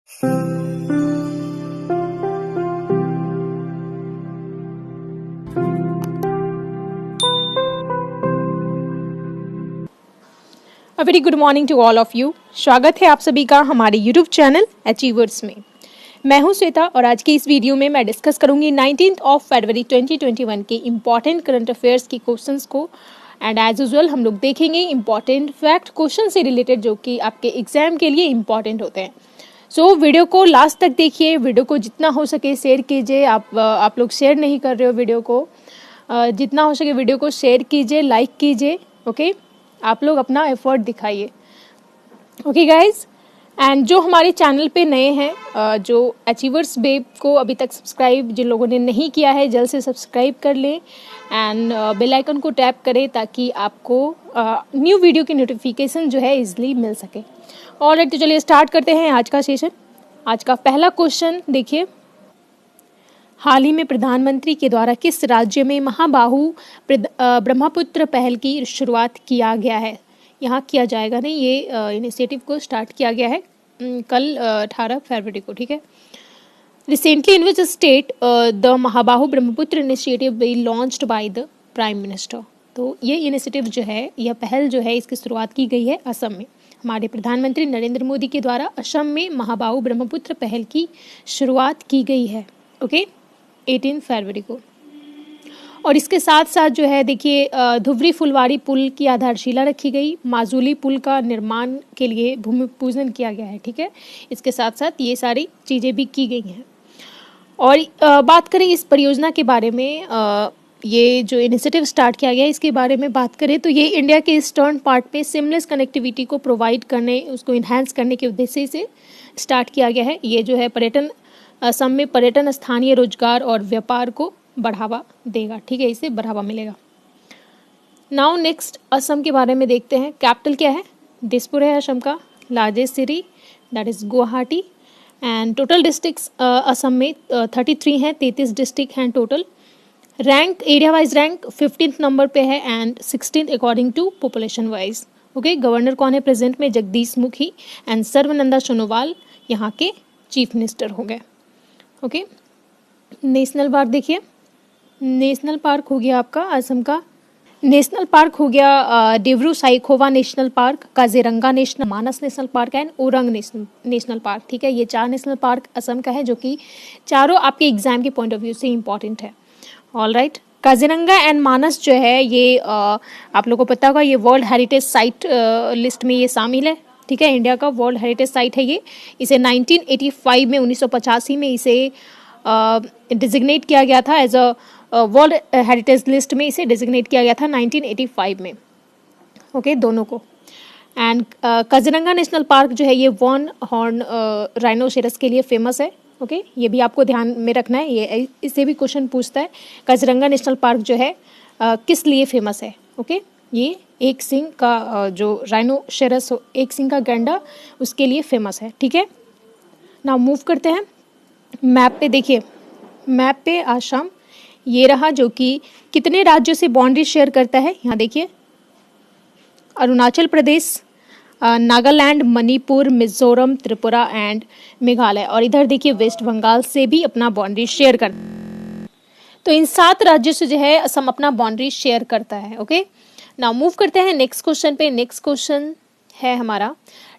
A very good morning to all of you. स्वागत है आप सभी का हमारे यूट्यूब चैनल अचीवर्स में। मैं हूं श्वेता और आज की इस वीडियो में मैं डिस्कस करूंगी 19 फरवरी 2021 के इम्पॉर्टेंट करंट अफेयर्स की क्वेश्चंस को। एंड एज यूजुअल हम लोग देखेंगे इम्पॉर्टेंट फैक्ट क्वेश्चन से रिलेटेड जो कि आपके एग्जाम के लिए इम्पॉर्टेंट होते हैं। सो वीडियो को लास्ट तक देखिए, वीडियो को जितना हो सके शेयर कीजिए। आप लोग शेयर नहीं कर रहे हो वीडियो को, जितना हो सके वीडियो को शेयर कीजिए, लाइक कीजिए। ओके, आप लोग अपना एफर्ट दिखाइए। ओके गाइज, एंड जो हमारे चैनल पे नए हैं, जो अचीवर्स बेब को अभी तक सब्सक्राइब जिन लोगों ने नहीं किया है जल्द से सब्सक्राइब कर लें एंड बेल आइकन को टैप करें ताकि आपको न्यू वीडियो की नोटिफिकेशन जो है इजीली मिल सके। ऑलराइट, तो चलिए स्टार्ट करते हैं आज का सेशन। आज का पहला क्वेश्चन देखिए, हाल ही में प्रधानमंत्री के द्वारा किस राज्य में महाबाहु ब्रह्मपुत्र पहल की शुरुआत किया गया है? यहाँ किया जाएगा नहीं, ये इनिशिएटिव को स्टार्ट किया गया है कल 18 फरवरी को। ठीक है। Recently in which state the Mahabahu Brahmaputra initiative be launched by the prime minister. तो ये इनिशिएटिव जो है, यह पहल जो है, इसकी शुरुआत की गई है असम में। हमारे प्रधानमंत्री नरेंद्र मोदी के द्वारा असम में महाबाहु ब्रह्मपुत्र पहल की शुरुआत की गई है। ओके, 18 फरवरी को। और इसके साथ साथ जो है देखिए, धुबरी फुलवारी पुल की आधारशिला रखी गई, माजुली पुल का निर्माण के लिए भूमि पूजन किया गया है। ठीक है, इसके साथ साथ ये सारी चीज़ें भी की गई हैं। और बात करें इस परियोजना के बारे में, ये जो इनिशिएटिव स्टार्ट किया गया है इसके बारे में बात करें तो ये इंडिया के ईस्टर्न पार्ट पे सिमलेस कनेक्टिविटी को प्रोवाइड करने, उसको इन्हांस करने के उद्देश्य से स्टार्ट किया गया है। ये जो है पर्यटन, असम में पर्यटन, स्थानीय रोजगार और व्यापार को बढ़ावा देगा। ठीक है, इससे बढ़ावा मिलेगा। नाउ नेक्स्ट असम के बारे में देखते हैं। कैपिटल क्या है? दिसपुर है असम का। Largest city that is Guwahati. And total districts Assam में 33 हैं, 33 डिस्ट्रिक्ट हैं total. Rank, area wise rank 15th number पे है and 16th according to population wise. Okay, governor कौन है प्रेजेंट में? जगदीश मुखी एंड सर्बानंद सोनोवाल यहाँ के चीफ मिनिस्टर हो गए। ओके, नेशनल पार्क देखिए, नेशनल पार्क हो गया आपका असम का। नेशनल पार्क हो गया Dibru Saikhowa national park, Kaziranga national, Manas national park and orang national park. ठीक है, ये 4 नेशनल पार्क असम का है जो कि चारों आपके एग्जाम के पॉइंट ऑफ व्यू से इंपॉर्टेंट है। ऑलराइट, काजीरंगा एंड मानस जो है ये आप लोगों को पता होगा, ये वर्ल्ड हेरिटेज साइट लिस्ट में ये शामिल है। ठीक है, इंडिया का वर्ल्ड हेरिटेज साइट है ये। इसे 1985 में, 1985 में इसे डिजिग्नेट किया गया था as a world heritage list में, इसे डिजिग्नेट किया गया था 1985 में। ओके, दोनों को। एंड काजीरंगा नेशनल पार्क जो है ये वन हॉर्न राइनोसेरस के लिए फेमस है। ओके, ये भी आपको ध्यान में रखना है, ये इससे भी क्वेश्चन पूछता है। काजीरंगा नेशनल पार्क जो है किस लिए फेमस है? ओके, ये एक सिंह का जो राइनोसेरस, एक सिंह का गैंडा, उसके लिए फेमस है। ठीक है, नाउ मूव करते हैं। मैप पे देखिए, मैप पे आसाम ये रहा जो कि कितने राज्यों से बाउंड्री शेयर करता है। यहाँ देखिए, अरुणाचल प्रदेश, नागालैंड, मणिपुर, मिजोरम, त्रिपुरा एंड मेघालय। और इधर देखिए वेस्ट बंगाल से भी अपना बाउंड्री शेयर करता है। तो इन 7 राज्यों से जो है असम अपना बाउंड्री शेयर करता है। ओके, नाउ मूव करते हैं नेक्स्ट क्वेश्चन पे। नेक्स्ट क्वेश्चन है हमारा,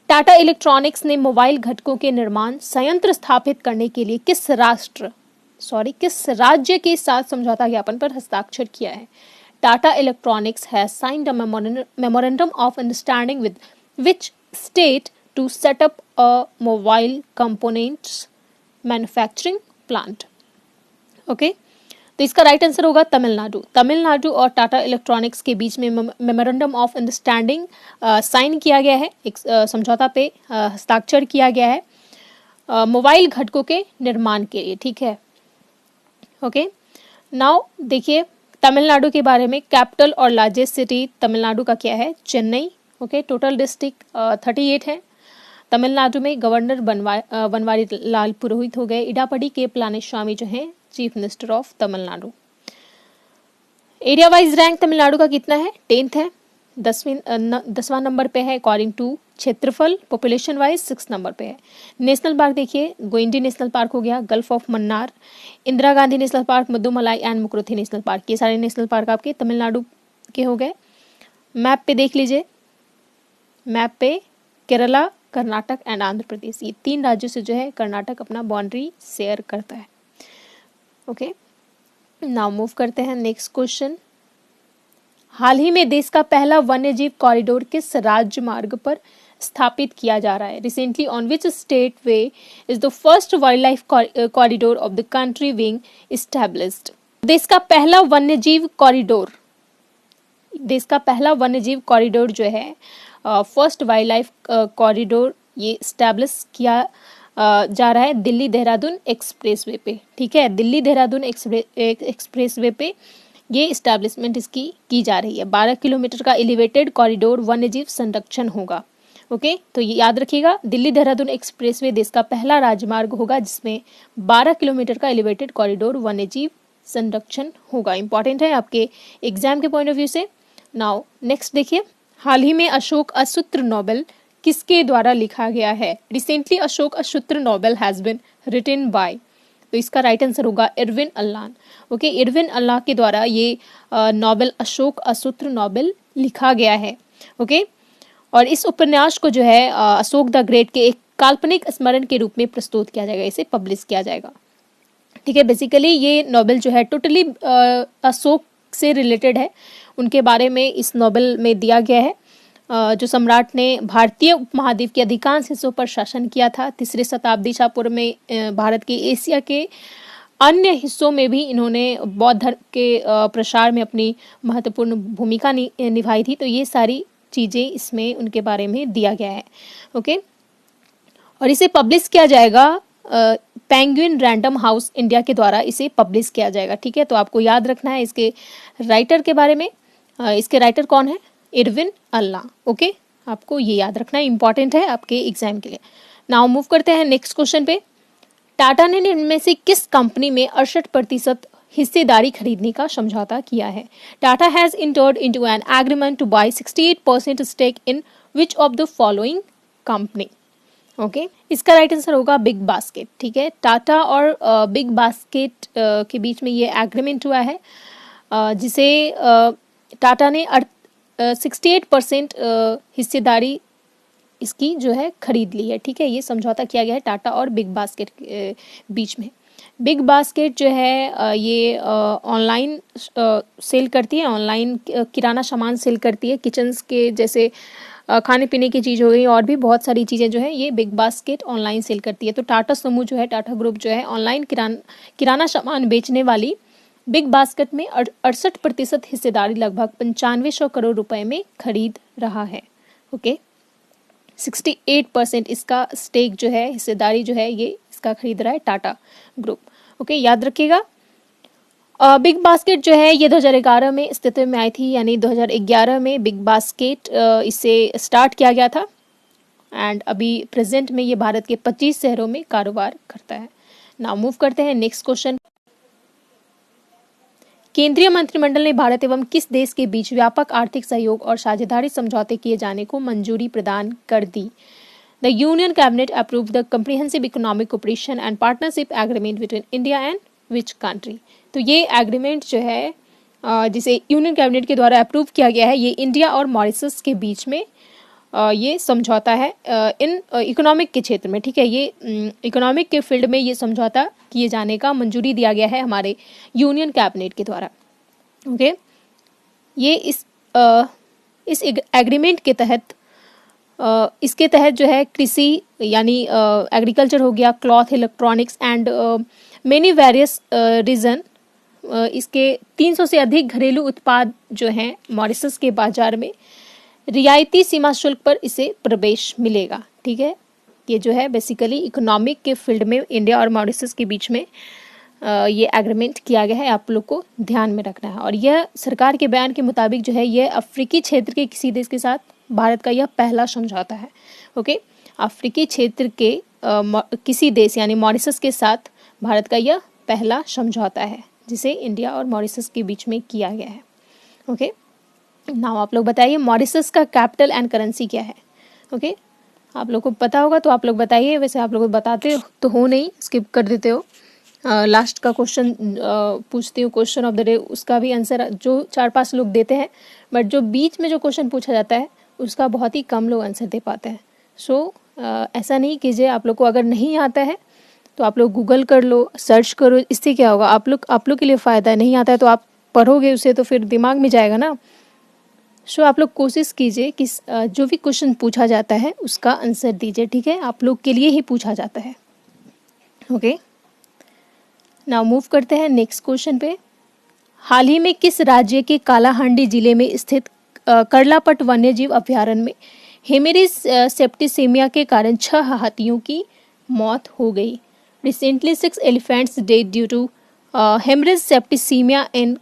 टाटा इलेक्ट्रॉनिक्स ने मोबाइल घटकों के निर्माण संयंत्र स्थापित करने के लिए किस राज्य के साथ समझौता ज्ञापन पर हस्ताक्षर किया है? Tata electronics has signed a memorandum of understanding with which state to set up a mobile components manufacturing plant? Okay, तो इसका राइट आंसर होगा तमिलनाडु। तमिलनाडु और टाटा इलेक्ट्रॉनिक्स के बीच में मेमोरेंडम ऑफ अंडरस्टैंडिंग साइन किया गया है, एक समझौता पे हस्ताक्षर किया गया है मोबाइल घटकों के निर्माण के लिए। ठीक है, ओके, नाउ देखिए तमिलनाडु के बारे में। कैपिटल और लार्जेस्ट सिटी तमिलनाडु का क्या है? चेन्नई। ओके, टोटल डिस्ट्रिक्ट 38 है तमिलनाडु में। गवर्नर बनवारी लाल पुरोहित हो गए। इडापड़ी के पलानीस्वामी जो हैं chief minister of Tamil Nadu. Area wise rank Tamil Nadu का कितना है? 10th है, 10वां नंबर पे है अकॉर्डिंग टू क्षेत्रफल पॉपुलेशन वाइज 6 नंबर पे है। नेशनल पार्क देखिए, गोइंडी नेशनल पार्क हो गया, gulf of Mannar, Indira Gandhi national park, Mudumalai and Mukurthi national park, ये सारे नेशनल पार्क आपके तमिलनाडु के हो गए। मैप पे देख लीजिए, मैप पे केरला, कर्नाटक एंड आंध्र प्रदेश, ये 3 राज्यों से जो है कर्नाटक अपना बाउंड्री शेयर करता है। ओके, नाउ मूव करते हैं नेक्स्ट क्वेश्चन। हाल ही में देश का पहला वन्यजीव कॉरिडोर किस राजमार्ग पर स्थापित किया जा रहा है? Recently on which state way is the first wild life corridor of the country being established? देश का पहला वन्यजीव कॉरिडोर, देश का पहला वन्यजीव कॉरिडोर जो है फर्स्ट वाइल्ड लाइफ कॉरिडोर, ये स्टैब्लिश किया जा रहा है दिल्ली देहरादून एक्सप्रेसवे पे। ठीक है, दिल्ली देहरादून एक्सप्रेसवे पे ये इस्टेब्लिशमेंट इसकी की जा रही है। 12 किलोमीटर का एलिवेटेड कॉरिडोर वन्यजीव संरक्षण होगा। ओके, तो ये याद रखिएगा, दिल्ली देहरादून एक्सप्रेसवे देश का पहला राजमार्ग होगा जिसमें 12 किलोमीटर का एलिवेटेड कॉरिडोर वन्यजीव संरक्षण होगा। इंपॉर्टेंट है आपके एग्जाम के पॉइंट ऑफ व्यू से। नाउ नेक्स्ट देखिए, हाल ही में अशोक असूत्र नोबेल किसके द्वारा लिखा गया है? रिसेंटली अशोक असूत्र novel has been written by, तो इसका राइट आंसर होगा इरविन अल्लाह। ओके, इरविन अल्लाह के द्वारा ये नोबेल अशोक असूत्र नोबेल लिखा गया है। ओके, और इस उपन्यास को जो है अशोक द ग्रेट के एक काल्पनिक स्मरण के रूप में प्रस्तुत किया जाएगा, इसे पब्लिश किया जाएगा। ठीक है, बेसिकली ये नोबेल जो है टोटली अशोक से रिलेटेड है, उनके बारे में इस नोबेल में दिया गया है। जो सम्राट ने भारतीय उपमहाद्वीप के अधिकांश हिस्सों पर शासन किया था। 3री शताब्दी ईसा पूर्व में भारत के एशिया के अन्य हिस्सों में भी इन्होंने बौद्ध धर्म के प्रसार में अपनी महत्वपूर्ण भूमिका निभाई थी। तो ये सारी चीज़ें इसमें उनके बारे में दिया गया है। ओके, और इसे पब्लिश किया जाएगा पेंगुइन रैंडम हाउस इंडिया के द्वारा इसे पब्लिश किया जाएगा। ठीक है, तो आपको याद रखना है इसके राइटर के बारे में। इसके राइटर कौन है? इरविन अल्लाह। ओके, आपको ये याद रखना इंपॉर्टेंट है आपके एग्जाम के लिए। नाउ मूव करते हैं नेक्स्ट क्वेश्चन पे। टाटा ने इनमें से किस कंपनी में 68% हिस्सेदारी खरीदने का समझौता किया है? Tata has entered into an agreement to buy 68% stake in which of the following company? Okay, इसका राइट आंसर होगा बिग बास्केट। ठीक है, टाटा और बिग बास्केट के बीच में ये एग्रीमेंट हुआ है जिसे टाटा ने 68% हिस्सेदारी इसकी जो है खरीद ली है। ठीक है, ये समझौता किया गया है टाटा और बिग बास्केट के बीच में। बिग बास्केट जो है ये ऑनलाइन सेल करती है, ऑनलाइन किराना सामान सेल करती है, किचन्स के जैसे खाने पीने की चीज़ हो गई और भी बहुत सारी चीज़ें जो है ये बिग बास्केट ऑनलाइन सेल करती है। तो टाटा समूह जो है, टाटा ग्रुप जो है ऑनलाइन किराना सामान बेचने वाली बिग बास्केट में 68% हिस्सेदारी लगभग 9500 करोड़ रुपए में खरीद रहा है। ओके, 68% इसका स्टेक जो है, हिस्सेदारी जो है ये इसका खरीद रहा है टाटा ग्रुप। ओके, याद रखिएगा। बिग बास्केट जो है ये 2011 में अस्तित्व में आई थी, यानी 2011 में बिग बास्केट इसे स्टार्ट किया गया था एंड अभी प्रेजेंट में ये भारत के 25 शहरों में कारोबार करता है। नाउ मूव करते हैं नेक्स्ट क्वेश्चन। केंद्रीय मंत्रिमंडल ने भारत एवं किस देश के बीच व्यापक आर्थिक सहयोग और साझेदारी समझौते किए जाने को मंजूरी प्रदान कर दी? The union cabinet approved the comprehensive economic cooperation and partnership agreement between India and which country? तो ये एग्रीमेंट जो है जिसे यूनियन कैबिनेट के द्वारा अप्रूव किया गया है, ये इंडिया और मॉरिशस के बीच में ये समझौता है इन इकोनॉमिक के क्षेत्र में। ठीक है, ये इकोनॉमिक के फील्ड में ये समझौता किए जाने का मंजूरी दिया गया है हमारे यूनियन कैबिनेट के द्वारा। ओके, ये इस एग्रीमेंट के तहत इसके तहत जो है कृषि यानी एग्रीकल्चर हो गया, cloth, electronics and many various region, इसके 300 से अधिक घरेलू उत्पाद जो हैं मॉरिशस के बाजार में रियायती सीमा शुल्क पर इसे प्रवेश मिलेगा। ठीक है, ये जो है बेसिकली इकोनॉमिक के फील्ड में इंडिया और मॉरिशस के बीच में ये एग्रीमेंट किया गया है, आप लोग को ध्यान में रखना है। और यह सरकार के बयान के मुताबिक जो है यह अफ्रीकी क्षेत्र के किसी देश के साथ भारत का यह पहला समझौता है। ओके, अफ्रीकी क्षेत्र के किसी देश यानी मॉरिशस के साथ भारत का यह पहला समझौता है जिसे इंडिया और मॉरिशस के बीच में किया गया है। ओके, नाउ आप लोग बताइए मॉरिशस का कैपिटल एंड करेंसी क्या है? ओके, आप लोग को पता होगा तो आप लोग बताइए, वैसे आप लोग बताते तो हो नहीं, स्किप कर देते हो। लास्ट का क्वेश्चन पूछती हूँ, क्वेश्चन ऑफ द डे, उसका भी आंसर जो 4-5 लोग देते हैं, बट जो बीच में जो क्वेश्चन पूछा जाता है उसका बहुत ही कम लोग आंसर दे पाते हैं। सो ऐसा नहीं कीजिए, आप लोग को अगर नहीं आता है तो आप लोग गूगल कर लो, सर्च करो, इससे क्या होगा, आप लोग के लिए फ़ायदा है। नहीं आता है तो आप पढ़ोगे उसे तो फिर दिमाग में जाएगा ना। सो आप लोग कोशिश कीजिए कि जो भी क्वेश्चन पूछा जाता है उसका आंसर दीजिए, ठीक है, आप लोग के लिए ही पूछा जाता है। ओके, नाउ मूव करते हैं नेक्स्ट क्वेश्चन पे। हाल ही में किस राज्य के कालाहांडी जिले में स्थित कर्लापट वन्यजीव अभयारण्य में हेमेरिस सेप्टिसेमिया के कारण 6 हाथियों की मौत हो गई? Recently 6 elephants dead due to haemorrhage septicaemia in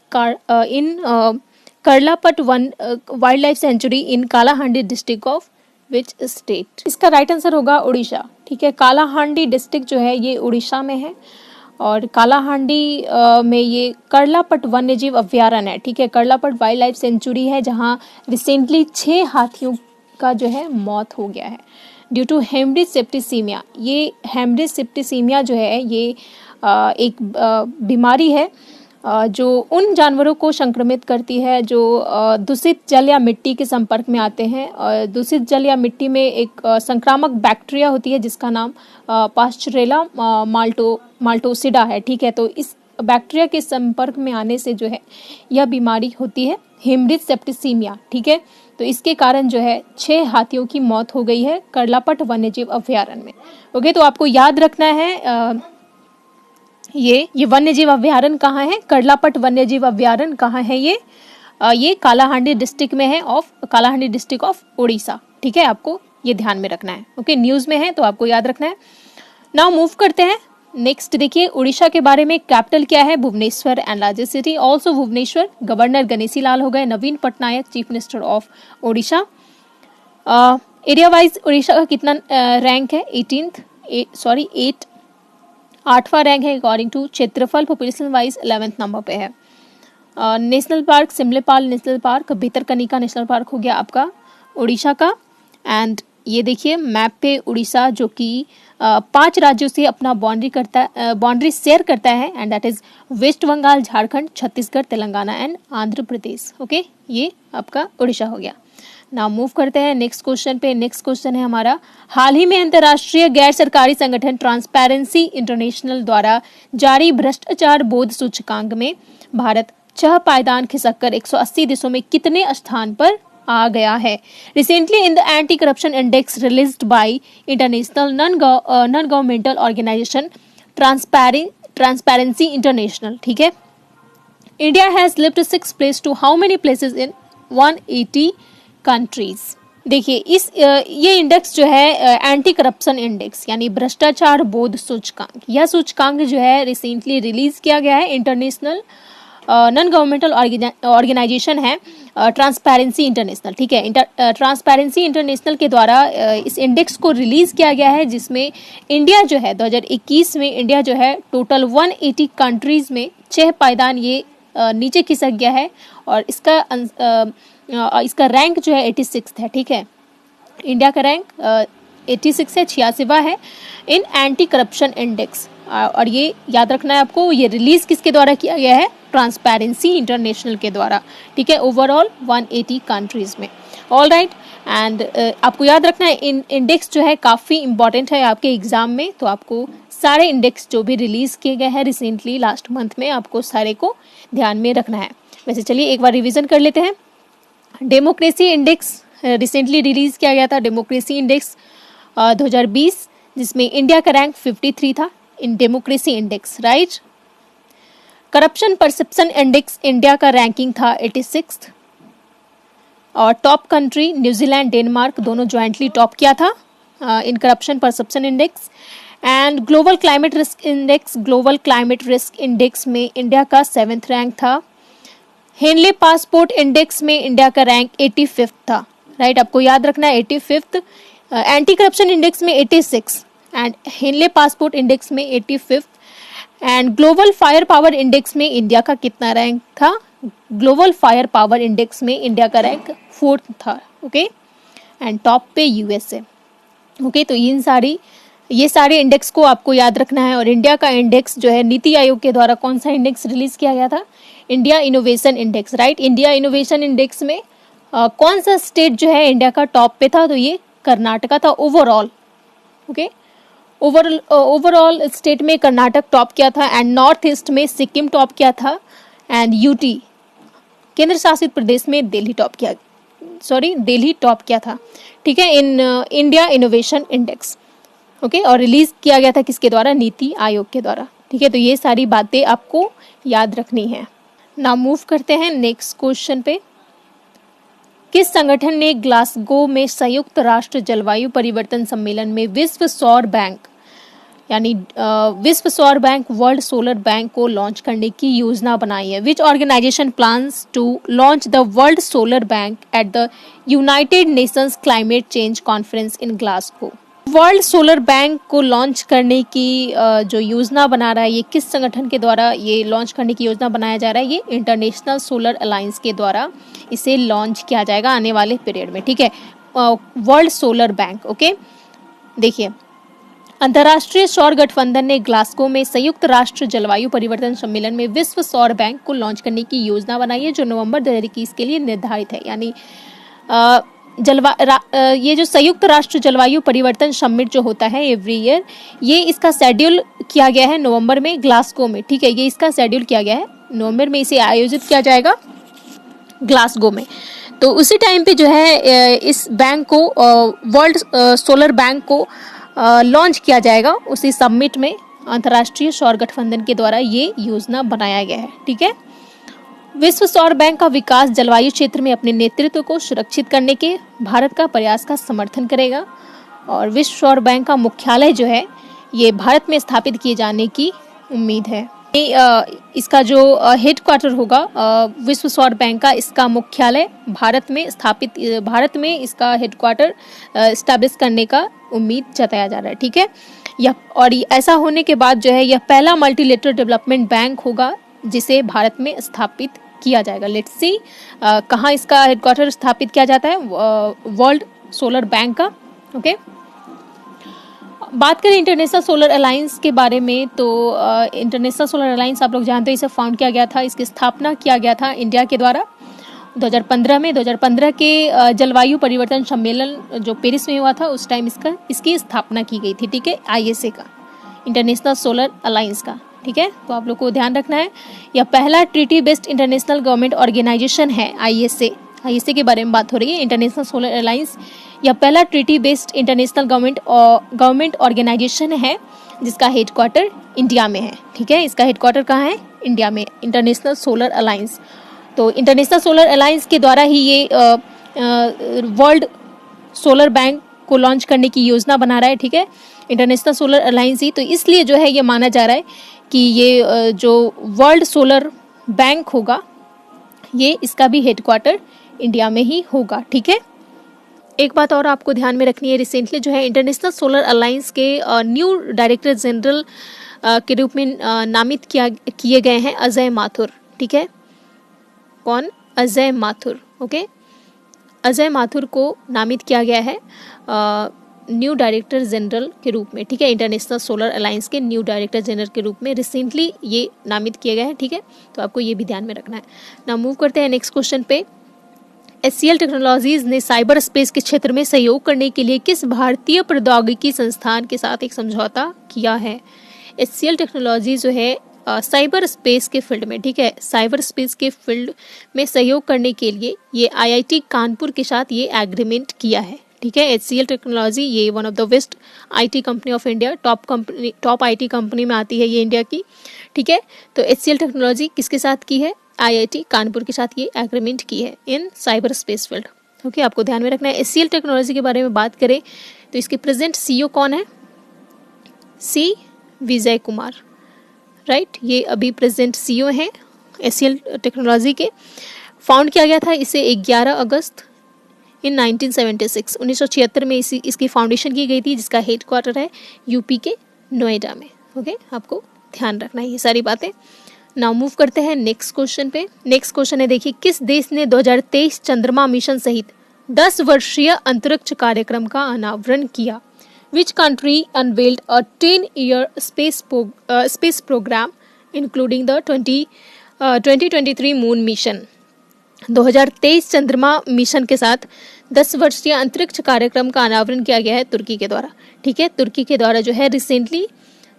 Karlapat वन wild life sanctuary in Kalahandi district of which state? इसका राइट आंसर होगा उड़ीसा, ठीक है। कालाहांडी डिस्ट्रिक्ट जो है ये उड़ीसा में है और कालाहांडी में ये कर्लापट वन्यजीव अभयारण्य है, ठीक है। कर्लापट वाइल्ड लाइफ सेंचुरी है जहाँ रिसेंटली 6 हाथियों का जो है मौत हो गया है ड्यू टू हेमरेज सेप्टिसेमिया। ये हेमरेज सेप्टिसेमिया जो है ये एक बीमारी है जो उन जानवरों को संक्रमित करती है जो दूषित जल या मिट्टी के संपर्क में आते हैं। और दूषित जल या मिट्टी में एक संक्रामक बैक्टीरिया होती है जिसका नाम पास्चुरेला माल्टोसिडा है, ठीक है। तो इस बैक्टीरिया के संपर्क में आने से जो है यह बीमारी होती है हेमरेज सेप्टिसेमिया, ठीक है। तो इसके कारण जो है 6 हाथियों की मौत हो गई है कर्लापट वन्यजीव अभयारण्य में। ओके, तो आपको याद रखना है ये वन्यजीव अभयारण्य कहाँ है, कर्लापट वन्यजीव अभयारण्य कहाँ है, ये कालाहांडी डिस्ट्रिक्ट में है, कालाहांडी डिस्ट्रिक्ट ऑफ उड़ीसा, ठीक है। आपको ये ध्यान में रखना है। ओके, न्यूज़ में है तो आपको याद रखना है। नाउ मूव करते हैं नेक्स्ट। देखिए उड़ीसा के बारे में, कैपिटल क्या है, Bhubaneswar and largest city also Bhubaneswar. Governor Ganeshi Lal हो गए, Naveen Patnaik chief minister of Odisha. Area wise Odisha का कितना रैंक है, 8वां रैंक है अकॉर्डिंग टू क्षेत्रफल। पॉपुलेशन वाइज 11th नंबर पे है। National park Simlipal national park, Bhitarkanika national park हो गया आपका उड़ीसा का। एंड ये देखिए मैप पे उड़ीसा जो कि 5 राज्यों से अपना बाउंड्री शेयर करता है and that is West Bengal, Jharkhand, Chhattisgarh, Telangana and Andhra Pradesh. Okay, ये आपका उड़ीसा हो गया। नाउ मूव करते हैं नेक्स्ट क्वेश्चन पे। नेक्स्ट क्वेश्चन है हमारा, हाल ही में अंतर्राष्ट्रीय गैर सरकारी संगठन ट्रांसपेरेंसी इंटरनेशनल द्वारा जारी भ्रष्टाचार बोध सूचकांक में भारत 6 पायदान खिसककर 180 देशों में कितने स्थान पर आ गया है? Recently in the anti corruption index released by international non governmental organisation transparency international, ठीक है। India has lift 6 place to how many places in 180 countries? देखिए ये इंडेक्स जो है एंटी करप्शन इंडेक्स यानी भ्रष्टाचार बोध सूचकांक, यह सूचकांक जो है रिसेंटली रिलीज किया गया है। इंटरनेशनल नॉन गवर्नमेंटल ऑर्गेनाइजेशन है ट्रांसपेरेंसी इंटरनेशनल, ठीक है। ट्रांसपेरेंसी इंटरनेशनल के द्वारा इस इंडेक्स को रिलीज किया गया है जिसमें इंडिया जो है 2021 में इंडिया जो है टोटल 180 कंट्रीज में 6 पायदान ये नीचे खिसक गया है और इसका रैंक जो है 86 है, ठीक है। इंडिया का रैंक 86 है, 86वां है इन एंटी करप्शन इंडेक्स। और ये याद रखना है आपको, ये रिलीज किसके द्वारा किया गया है, ट्रांसपेरेंसी इंटरनेशनल के द्वारा, ठीक है, ओवरऑल 180 कंट्रीज में। ऑल राइट, एंड आपको याद रखना है इन इंडेक्स जो है काफ़ी इंपॉर्टेंट है आपके एग्जाम में, तो आपको सारे इंडेक्स जो भी रिलीज किए गए हैं रिसेंटली लास्ट मंथ में आपको सारे को ध्यान में रखना है। वैसे चलिए एक बार रिविजन कर लेते हैं। डेमोक्रेसी इंडेक्स रिसेंटली रिलीज किया गया था, डेमोक्रेसी इंडेक्स 2020, जिसमें इंडिया का रैंक 53 था in democracy index, right. Corruption perception index India का रैंकिंग था 86 और टॉप कंट्री न्यूजीलैंड, डेनमार्क दोनों ज्वाइंटली टॉप किया था in corruption perception index. And global climate risk index में इंडिया का 7th रैंक था। हेनले पासपोर्ट इंडेक्स में इंडिया का रैंक 85 था, राइट, आपको याद रखना है 85। एंटी करप्शन इंडेक्स में 86 एंड हेनले पासपोर्ट इंडेक्स में 85। And global fire power index में इंडिया का कितना रैंक था, ग्लोबल फायर पावर इंडेक्स में इंडिया का रैंक 4th था, ओके। एंड टॉप पे यूएसए। ओके, तो ये सारे इंडेक्स को आपको याद रखना है। और इंडिया का इंडेक्स जो है नीति आयोग के द्वारा कौन सा इंडेक्स रिलीज किया गया था? India innovation index, right. India innovation index में कौन सा स्टेट जो है इंडिया का टॉप पे था? तो ये कर्नाटका था ओवरऑल। ओके, ओवरऑल स्टेट में कर्नाटक टॉप किया था, एंड नॉर्थ ईस्ट में सिक्किम टॉप किया था, एंड यूटी केंद्र शासित प्रदेश में दिल्ली टॉप किया था। ठीक है, in India innovation index. Okay, और रिलीज किया गया था किसके द्वारा? नीति आयोग के द्वारा। ठीक है, तो ये सारी बातें आपको याद रखनी है। नाउ मूव करते हैं नेक्स्ट क्वेश्चन पे। किस संगठन ने ग्लासगो में संयुक्त राष्ट्र जलवायु परिवर्तन सम्मेलन में विश्व सौर बैंक यानी विश्व सौर बैंक वर्ल्ड सोलर बैंक को लॉन्च करने की योजना बनाई है? Which organisation plans to launch the world solar bank at the United Nations climate change conference in Glasgow? World solar bank को लॉन्च करने की जो योजना बना रहा है, ये किस संगठन के द्वारा ये लॉन्च करने की योजना बनाया जा रहा है? ये इंटरनेशनल सोलर अलायंस के द्वारा इसे लॉन्च किया जाएगा आने वाले पीरियड में। ठीक है, वर्ल्ड सोलर बैंक। ओके, देखिए, अंतर्राष्ट्रीय सौर गठबंधन ने ग्लासगो में संयुक्त राष्ट्र जलवायु परिवर्तन सम्मेलन में विश्व सौर बैंक को लॉन्च करने की योजना बनाई है, जो नवंबर 2021 के लिए निर्धारित है। यानी ये जो संयुक्त राष्ट्र जलवायु परिवर्तन समिट जो होता है एवरी ईयर, ये इसका शेड्यूल किया गया है नवंबर में ग्लासगो में। ठीक है, ये इसका शेड्यूल किया गया है नवंबर में, इसे आयोजित किया जाएगा ग्लासगो में। तो उसी टाइम पे जो है इस बैंक को वर्ल्ड सोलर बैंक को लॉन्च किया जाएगा उसी समिट में। अंतर्राष्ट्रीय सौर गठबंधन के द्वारा ये योजना बनाया गया है। ठीक है, विश्व सौर बैंक का विकास जलवायु क्षेत्र में अपने नेतृत्व को सुरक्षित करने के भारत का प्रयास का समर्थन करेगा। और विश्व सौर बैंक का मुख्यालय जो है ये भारत में स्थापित किए जाने की उम्मीद है। इसका जो हेड क्वार्टर होगा विश्व सौर बैंक का, इसका मुख्यालय भारत में इसका हेड क्वार्टर एस्टैब्लिश करने का उम्मीद जताया जा रहा है। ठीक है, और ऐसा होने के बाद जो है यह पहला मल्टीलेटरल डेवलपमेंट बैंक होगा जिसे भारत में स्थापित किया जाएगा। लेट्स सी कहाँ इसका हेडक्वार्टर स्थापित किया जाता है वर्ल्ड सोलर बैंक का। ओके, बात करें इंटरनेशनल सोलर अलायंस के बारे में, तो इंटरनेशनल सोलर अलायंस आप लोग जानते हैं इसे फाउंड किया गया था, इसकी स्थापना किया गया था इंडिया के द्वारा 2015 में। 2015 के जलवायु परिवर्तन सम्मेलन जो पेरिस में हुआ था उस टाइम इसकी स्थापना की गई थी। ठीक है, ISA का, इंटरनेशनल सोलर अलायंस का। ठीक है, तो आप लोग को ध्यान रखना है, यह पहला treaty based international government organisation है। ISA के बारे में बात हो रही है, इंटरनेशनल सोलर अलायंस। यह पहला treaty based international government organisation है जिसका हेडक्वार्टर इंडिया में है। ठीक है, इसका हेडक्वार्टर कहाँ है? इंडिया में, इंटरनेशनल सोलर अलायंस। तो इंटरनेशनल सोलर अलायंस के द्वारा ही ये वर्ल्ड सोलर बैंक को लॉन्च करने की योजना बना रहा है। ठीक है, इंटरनेशनल सोलर अलायंस ही, तो इसलिए जो है ये माना जा रहा है कि ये जो वर्ल्ड सोलर बैंक होगा ये इसका भी हेडक्वार्टर इंडिया में ही होगा। ठीक है, एक बात और आपको ध्यान में रखनी है, रिसेंटली जो है इंटरनेशनल सोलर अलायंस के न्यू डायरेक्टर जनरल के रूप में नामित किए गए हैं अजय माथुर। ठीक है, कौन? अजय माथुर। ओके, अजय माथुर को नामित किया गया है न्यू डायरेक्टर जनरल के रूप में। ठीक है, इंटरनेशनल सोलर अलायंस के न्यू डायरेक्टर जनरल के रूप में रिसेंटली ये नामित किए गए हैं। ठीक है, तो आपको ये भी ध्यान में रखना है। नाउ मूव करते हैं नेक्स्ट क्वेश्चन पे। HCL टेक्नोलॉजीज ने साइबर स्पेस के क्षेत्र में सहयोग करने के लिए किस भारतीय प्रौद्योगिकी संस्थान के साथ एक समझौता किया है? HCL टेक्नोलॉजी जो है साइबर स्पेस के फील्ड में, ठीक है, साइबर स्पेस के फील्ड में सहयोग करने के लिए ये IIT कानपुर के साथ ये एग्रीमेंट किया है। ठीक है, HCL टेक्नोलॉजी ये one of the best IT company of India, top IT company में आती है ये इंडिया की। ठीक है, तो HCL टेक्नोलॉजी किसके साथ की है? IIT कानपुर के साथ ये एग्रीमेंट की है इन साइबर स्पेस फील्ड। ओके, आपको ध्यान में रखना है। HCL टेक्नोलॉजी के बारे में बात करें तो इसके प्रेजेंट CEO कौन है? C विजय कुमार, राइट, ये अभी प्रेजेंट CEO हैं HCL टेक्नोलॉजी के। फाउंड किया गया था इसे 11 अगस्त इन 1976 में इसकी फाउंडेशन की गई थी, जिसका हेड क्वार्टर है यूपी के नोएडा में। ओके, आपको ध्यान रखना है ये सारी बातें। नाउ मूव करते हैं नेक्स्ट क्वेश्चन पे। नेक्स्ट क्वेश्चन है, देखिए, किस देश ने 2023 चंद्रमा मिशन सहित 10 वर्षीय अंतरिक्ष कार्यक्रम का अनावरण किया? Which country unveiled a 10-year space program including the 2023 moon mission? 2023 चंद्रमा मिशन के साथ 10 वर्षीय अंतरिक्ष कार्यक्रम का अनावरण किया गया है तुर्की के द्वारा। ठीक है, तुर्की के द्वारा जो है रिसेंटली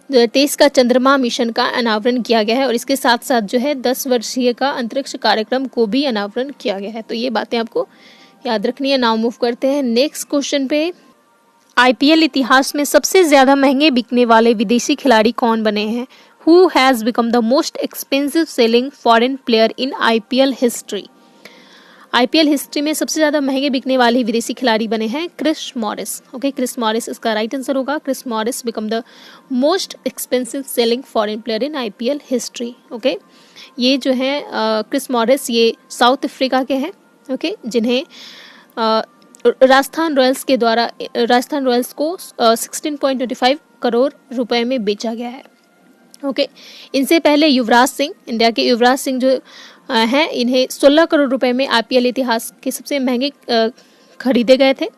2023 का चंद्रमा मिशन का अनावरण किया गया है और इसके साथ साथ जो है 10 वर्षीय का अंतरिक्ष कार्यक्रम को भी अनावरण किया गया है। तो ये बातें आपको याद रखनी है। नाउ मूव करते हैं नेक्स्ट क्वेश्चन पे। आईपीएल इतिहास में सबसे ज्यादा महंगे बिकने वाले विदेशी खिलाड़ी कौन बने हैं? Who has become the most expensive selling foreign player in IPL history? IPL history में सबसे ज्यादा महंगे बिकने वाले विदेशी खिलाड़ी बने हैं Chris Morris. Okay, Chris Morris इसका राइट आंसर होगा। Chris Morris become the most expensive selling foreign player in IPL history. Okay, ये जो है क्रिस मॉरिस ये साउथ अफ्रीका के हैं। ओके, जिन्हें राजस्थान रॉयल्स को 16.25 करोड़ रुपए में बेचा गया है। ओके, इनसे पहले युवराज सिंह, इंडिया के युवराज सिंह जो हैं, इन्हें 16 करोड़ रुपए में आईपीएल इतिहास के सबसे महंगे खरीदे गए थे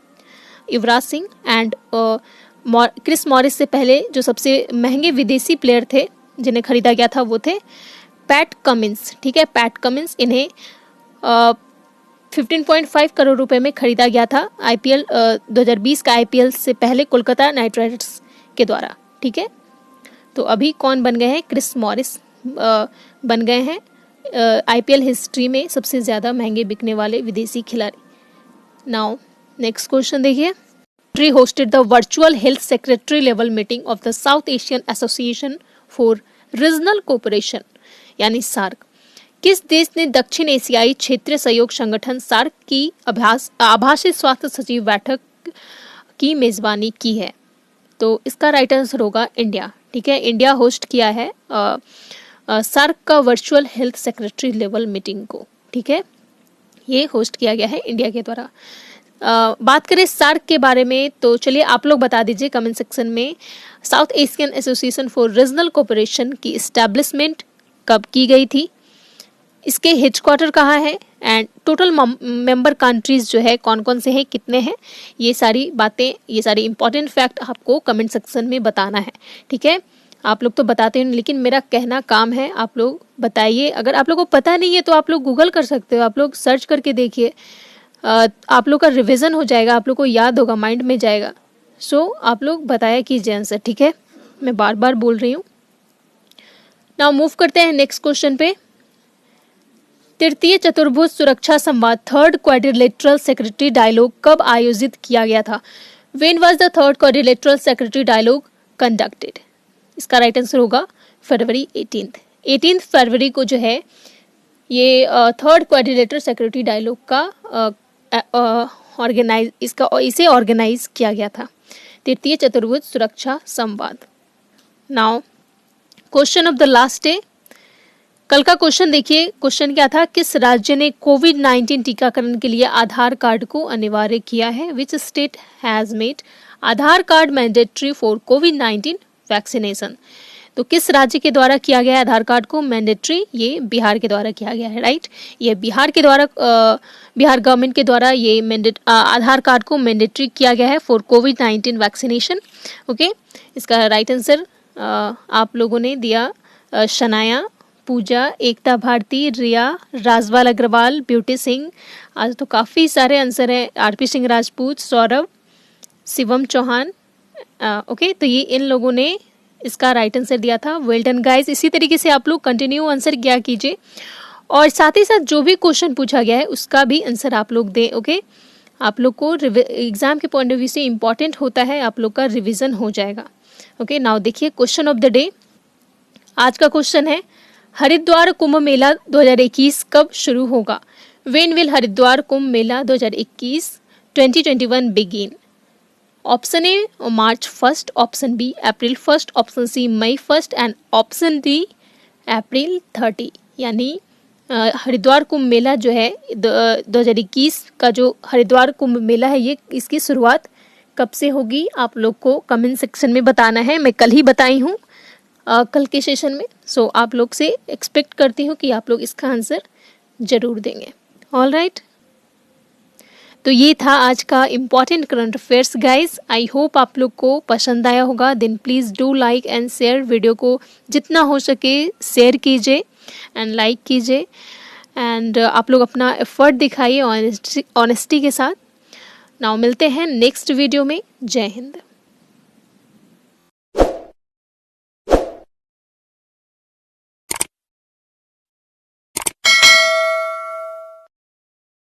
Yuvraj Singh. And Chris Morris से पहले जो सबसे महंगे विदेशी प्लेयर थे जिन्हें खरीदा गया था वो थे पैट कमिंस। ठीक है, पैट कमिंस, इन्हें 15.5 करोड़ रुपए में खरीदा गया था आईपीएल 2020 का आईपीएल से पहले कोलकाता नाइट राइडर्स के द्वारा। ठीक है, तो अभी कौन बन गए हैं? क्रिस मॉरिस बन गए हैं आईपीएल हिस्ट्री में सबसे ज़्यादा महंगे बिकने वाले विदेशी खिलाड़ी। नाउ नेक्स्ट क्वेश्चन देखिए। Country hosted the virtual health secretary level meeting of the south Asian association for regional cooperation यानी सार्क। किस देश ने दक्षिण एशियाई क्षेत्रीय सहयोग संगठन सार्क की आभासी स्वास्थ्य सचिव बैठक की मेजबानी की है? तो इसका राइट आंसर होगा इंडिया। ठीक है, इंडिया होस्ट किया है सार्क का virtual health secretary level meeting को। ठीक है, ये होस्ट किया गया है इंडिया के द्वारा। बात करें सार्क के बारे में तो चलिए आप लोग बता दीजिए कमेंट सेक्शन में, south Asian association for regional cooperation की इस्टेब्लिशमेंट कब की गई थी, इसके हेडक्वार्टर कहाँ है, एंड टोटल मेंबर कंट्रीज जो है कौन कौन से हैं, कितने हैं, ये सारी बातें, ये सारी इंपॉर्टेंट फैक्ट आपको कमेंट सेक्शन में बताना है। ठीक है, आप लोग तो बताते हैं लेकिन मेरा कहना काम है, आप लोग बताइए। अगर आप लोग को पता नहीं है तो आप लोग गूगल कर सकते हो, आप लोग सर्च करके देखिए, आप लोग का रिवीजन हो जाएगा, आप लोग को याद होगा, माइंड में जाएगा। सो आप लोग बताया कीजिए आंसर। ठीक है, मैं बार बार बोल रही हूँ। नाउ मूव करते हैं नेक्स्ट क्वेश्चन पे। तृतीय चतुर्भुज सुरक्षा संवाद थर्ड क्वाड्रिलेटरल सेक्रेटरी डायलॉग कब आयोजित किया गया था? When was the third quadrilateral secretary dialogue conducted? इसका राइट आंसर होगा फरवरी 18 फरवरी को जो है ये थर्ड क्वाड्रिलेटरल सेक्रेटरी डायलॉग का इसे ऑर्गेनाइज किया गया था, तृतीय चतुर्भुज सुरक्षा संवाद। Now question of the last day. कल का क्वेश्चन देखिए, क्वेश्चन क्या था? किस राज्य ने कोविड-19 टीकाकरण के लिए आधार कार्ड को अनिवार्य किया है? Which state has made Aadhaar card mandatory for covid vaccination? तो किस राज्य के द्वारा किया गया है आधार कार्ड को मैंडेटरी? ये बिहार के द्वारा किया गया है, राइट। ये बिहार के द्वारा बिहार गवर्नमेंट के द्वारा ये आधार कार्ड को मैंडेटरी किया गया है फॉर कोविड-19 वैक्सीनेशन। ओके, इसका राइट आंसर आप लोगों ने दिया शनाया, पूजा, एकता भारती, रिया, राजवाल अग्रवाल, ब्यूटी सिंह। आज तो काफ़ी सारे आंसर हैं। आरपी सिंह राजपूत, सौरभ, शिवम चौहान। ओके, तो ये इन लोगों ने इसका राइट आंसर दिया था। Well done guys. इसी तरीके से आप लोग कंटिन्यू आंसर किया कीजिए और साथ ही साथ जो भी क्वेश्चन पूछा गया है उसका भी आंसर आप लोग दें। ओके, आप लोग को एग्जाम के पॉइंट ऑफ व्यू से इम्पॉर्टेंट होता है, आप लोग का रिविजन हो जाएगा। ओके, नाउ देखिए क्वेश्चन ऑफ द डे। आज का क्वेश्चन है हरिद्वार कुंभ मेला 2021 कब शुरू होगा? When will Haridwar Kumbh Mela 2021 begin? Option A March 1, option B April 1, option C May 1 and option D April 30। यानी हरिद्वार कुंभ मेला जो है 2021 का जो हरिद्वार कुंभ मेला है ये इसकी शुरुआत कब से होगी? आप लोग को कमेंट सेक्शन में बताना है। मैं कल ही बताई हूँ कल के सेशन में। सो आप लोग से एक्सपेक्ट करती हूँ कि आप लोग इसका आंसर जरूर देंगे। ऑल राइट, तो ये था आज का important current affairs guys. I hope आप लोग को पसंद आया होगा। Then please do like and share, video को जितना हो सके शेयर कीजिए एंड लाइक कीजिए एंड आप लोग अपना एफर्ट दिखाइए ऑनेस्टी के साथ। नाउ मिलते हैं नेक्स्ट वीडियो में। जय हिंद।